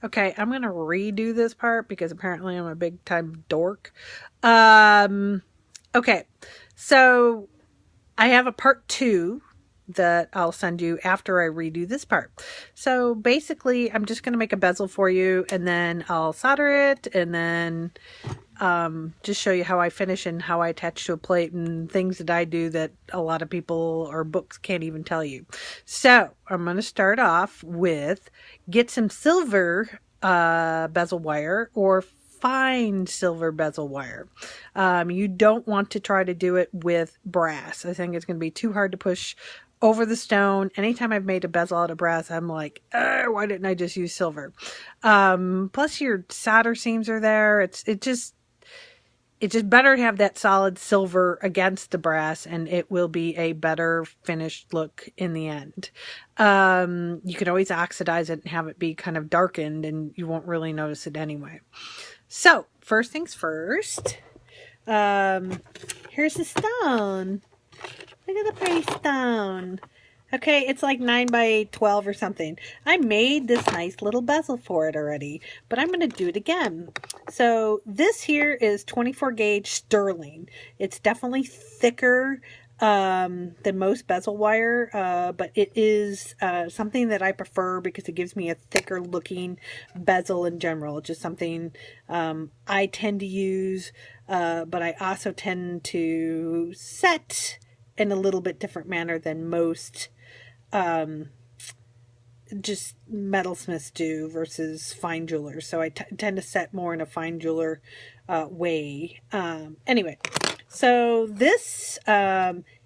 Okay, I'm going to redo this part because apparently I'm a big time dork. Okay, so I have a part 2 that I'll send you after I redo this part. So basically, I'm just going to make a bezel for you, and then I'll solder it, and then just show you how I finish and how I attach to a plate and things that I do that a lot of people or books can't even tell you. So I'm going to start off with get some silver bezel wire or fine silver bezel wire. You don't want to try to do it with brass. I think it's going to be too hard to push over the stone. Anytime I've made a bezel out of brass, I'm like, why didn't I just use silver? Plus your solder seams are there. It's just better to have that solid silver against the brass, and it will be a better finished look in the end. You can always oxidize it and have it be kind of darkened, and you won't really notice it anyway. So, first things first, here's the stone. Look at the pretty stone. Okay, it's like 9 by 12 or something. I made this nice little bezel for it already, but I'm going to do it again. So this here is 24 gauge sterling. It's definitely thicker than most bezel wire, but it is something that I prefer because it gives me a thicker looking bezel in general. It's just something I tend to use, but I also tend to set in a little bit different manner than most just metalsmiths do versus fine jewelers. So I tend to set more in a fine jeweler way. Anyway, so this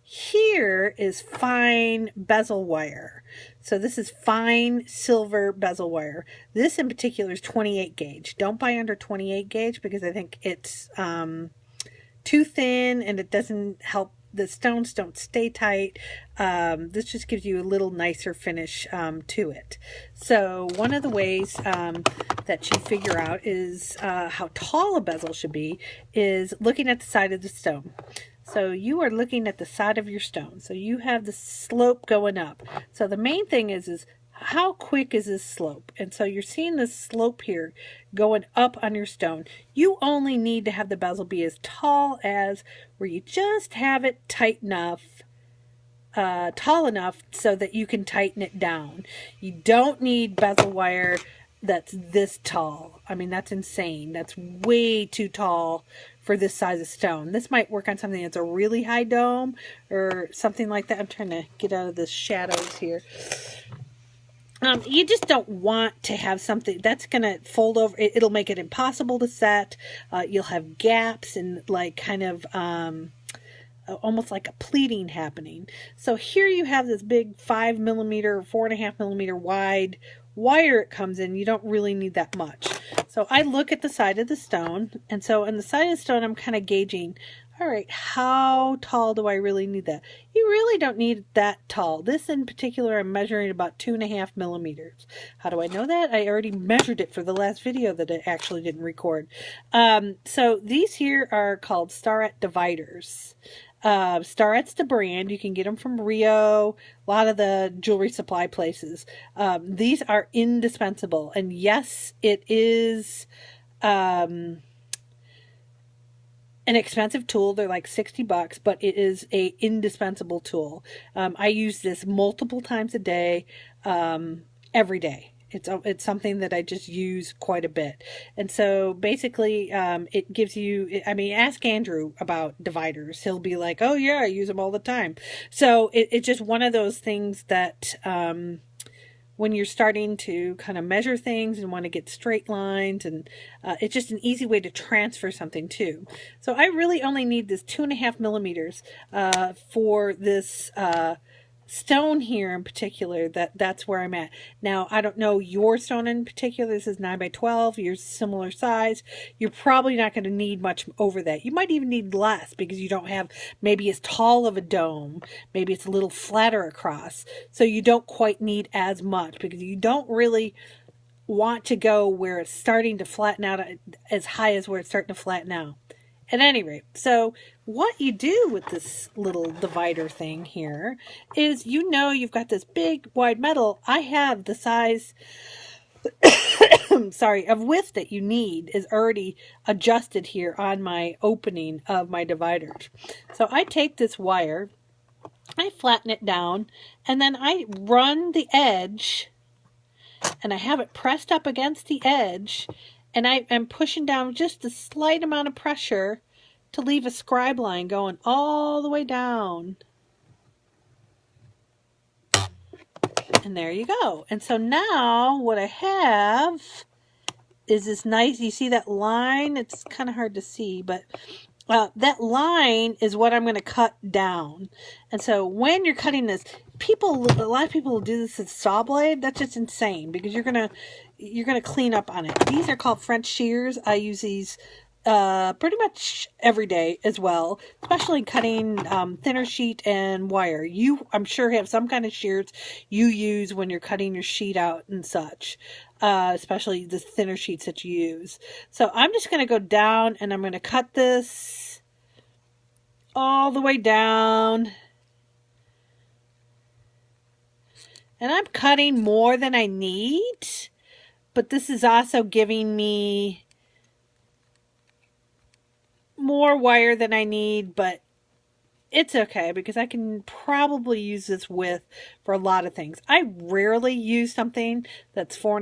here is fine bezel wire. So this is fine silver bezel wire. This in particular is 28 gauge. Don't buy under 28 gauge because I think it's too thin and it doesn't help. The stones don't stay tight. This just gives you a little nicer finish to it. So one of the ways that you figure out is how tall a bezel should be is looking at the side of the stone. So you are looking at the side of your stone. So you have the slope going up. So the main thing is how quick is this slope? And so you're seeing this slope here going up on your stone. You only need to have the bezel be as tall as where you just have it tight enough, tall enough so that you can tighten it down. You don't need bezel wire that's this tall. I mean, that's insane. That's way too tall for this size of stone. This might work on something that's a really high dome or something like that. I'm trying to get out of the shadows here. You just don't want to have something that's going to fold over. It'll make it impossible to set. You'll have gaps and like kind of almost like a pleating happening. So here you have this big 5 millimeter, 4.5 millimeter wide wire it comes in. You don't really need that much. So I look at the side of the stone. And so on the side of the stone, I'm kind of gauging, all right, how tall do I really need that? You really don't need that tall. This in particular, I'm measuring about 2.5 millimeters. How do I know that? I already measured it for the last video that I actually didn't record. So these here are called Starrett dividers. Starrett's the brand. You can get them from Rio, a lot of the jewelry supply places. These are indispensable. And yes, it is an expensive tool. They're like $60, but it is a indispensable tool. I use this multiple times a day, every day. It's something that I just use quite a bit. And so basically, it gives you, I mean, ask Andrew about dividers. He'll be like, oh yeah, I use them all the time. So it's just one of those things that, when you're starting to kind of measure things and want to get straight lines, and it's just an easy way to transfer something too. So I really only need this 2.5 millimeters for this stone here in particular. That's where I'm at. Now, I don't know your stone in particular. This is 9 by 12. Yours is similar size. You're probably not going to need much over that. You might even need less because you don't have maybe as tall of a dome. Maybe it's a little flatter across. So you don't quite need as much because you don't really want to go where it's starting to flatten out as high as where it's starting to flatten out. At any rate, so what you do with this little divider thing here is, you know, you've got this big wide metal. I have the size sorry, of width that you need is already adjusted here on my opening of my dividers. So I take this wire, I flatten it down, and then I run the edge, and I have it pressed up against the edge, and I am pushing down just a slight amount of pressure to leave a scribe line going all the way down. And there you go. And so now what I have is this nice, you see that line? It's kind of hard to see, but that line is what I'm going to cut down. And so when you're cutting this, a lot of people will do this with saw blade. That's just insane because you're going to clean up on it. These are called French shears. I use these pretty much every day as well, especially cutting thinner sheet and wire. I'm sure have some kind of shears you use when you're cutting your sheet out and such, especially the thinner sheets that you use. So I'm just going to go down and I'm going to cut this all the way down. And I'm cutting more than I need, but this is also giving me more wire than I need, but it's okay because I can probably use this width for a lot of things. I rarely use something that's 4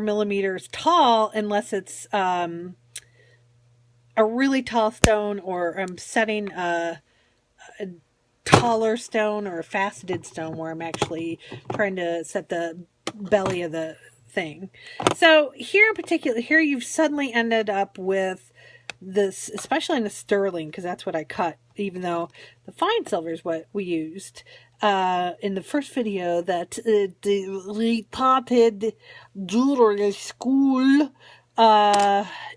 millimeters tall unless it's a really tall stone, or I'm setting a taller stone or a faceted stone where I'm actually trying to set the belly of the thing. So here in particular, here you've suddenly ended up with this, especially in the sterling, because that's what I cut, even though the fine silver is what we used in the first video that the reported jewelry school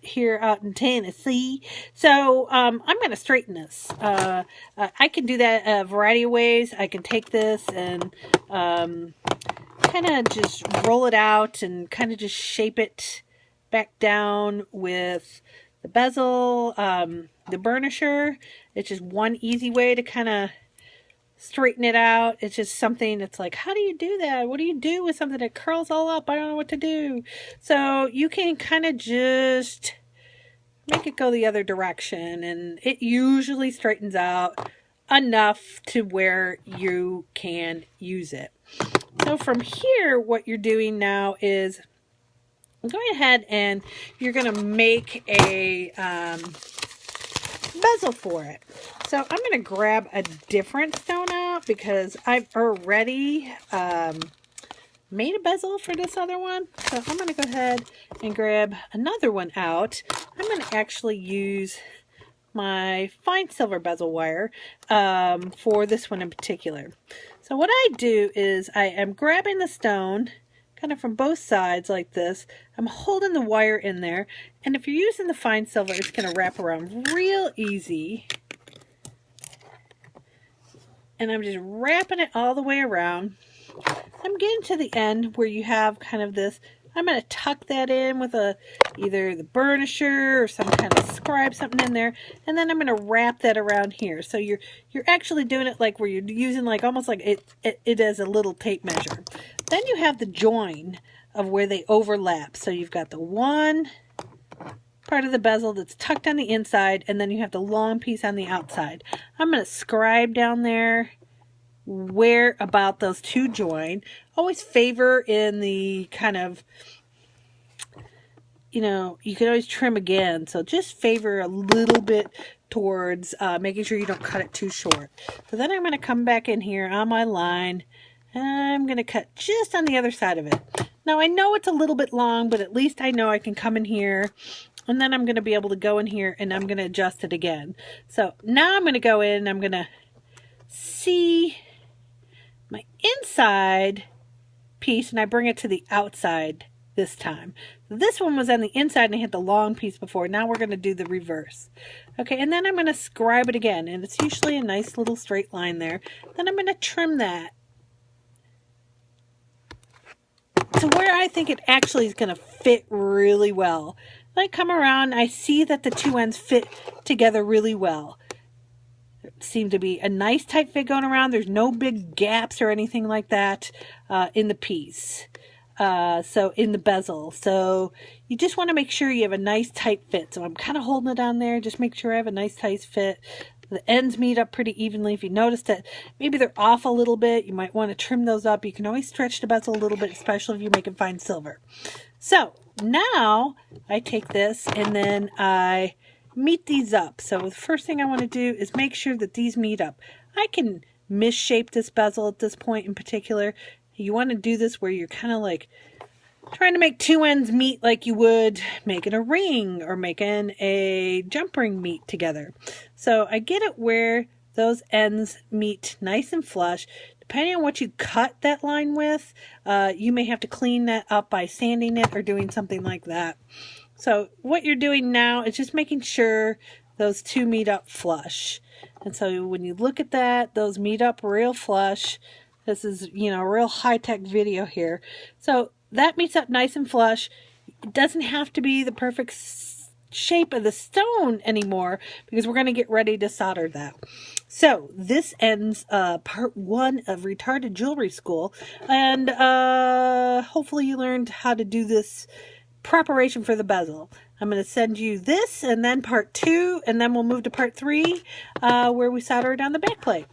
here out in Tennessee. So I'm going to straighten this. I can do that a variety of ways. I can take this and kind of just roll it out and kind of just shape it back down with the bezel, the burnisher. It's just one easy way to kind of straighten it out. It's just something that's like, how do you do that? What do you do with something that curls all up? I don't know what to do. So you can kind of just make it go the other direction, and it usually straightens out enough to where you can use it. So from here, what you're doing now is going ahead and you're going to make a bezel for it. So I'm going to grab a different stone out because I've already made a bezel for this other one. So I'm going to go ahead and grab another one out. I'm going to actually use my fine silver bezel wire for this one in particular. So what I do is I am grabbing the stone kind of from both sides like this. I'm holding the wire in there, and if you're using the fine silver, it's going to wrap around real easy. And I'm just wrapping it all the way around. I'm getting to the end where you have kind of this. I'm going to tuck that in with either the burnisher or some kind of scribe, something in there, and then I'm going to wrap that around here. So you're actually doing it like where you're using like almost like it as a little tape measure. Then you have the join of where they overlap. So you've got the one part of the bezel that's tucked on the inside, and then you have the long piece on the outside. I'm going to scribe down there where about those two join. Always favor in the kind of, you know, you can always trim again. So just favor a little bit towards making sure you don't cut it too short. So then I'm going to come back in here on my line, and I'm going to cut just on the other side of it. Now I know it's a little bit long, but at least I know I can come in here, and then I'm going to be able to go in here and I'm going to adjust it again. So now I'm going to go in and I'm going to see my inside piece, and I bring it to the outside this time. This one was on the inside and I hit the long piece before. Now we're going to do the reverse. Okay, and then I'm going to scribe it again, and it's usually a nice little straight line there. Then I'm going to trim that to where I think it actually is going to fit really well. When I come around, I see that the two ends fit together really well. There seemed to be a nice tight fit going around. There's no big gaps or anything like that in the piece. So in the bezel. So you just want to make sure you have a nice tight fit. So I'm kind of holding it on there. Just make sure I have a nice tight fit. The ends meet up pretty evenly. If you notice that maybe they're off a little bit, you might want to trim those up. You can always stretch the bezel a little bit, especially if you're making fine silver. So now I take this and then I meet these up. So the first thing I want to do is make sure that these meet up. I can misshape this bezel at this point in particular. You want to do this where you're kind of like trying to make two ends meet like you would making a ring or making a jump ring meet together. So I get it where those ends meet nice and flush. Depending on what you cut that line with, you may have to clean that up by sanding it or doing something like that. So what you're doing now is just making sure those two meet up flush. And so when you look at that, those meet up real flush. This is, you know, a real high-tech video here. So that meets up nice and flush. It doesn't have to be the perfect shape of the stone anymore because we're going to get ready to solder that. So this ends part 1 of Retarded Jewelry School. And hopefully you learned how to do this preparation for the bezel. I'm going to send you this and then part 2, and then we'll move to part 3 where we solder it on the back plate.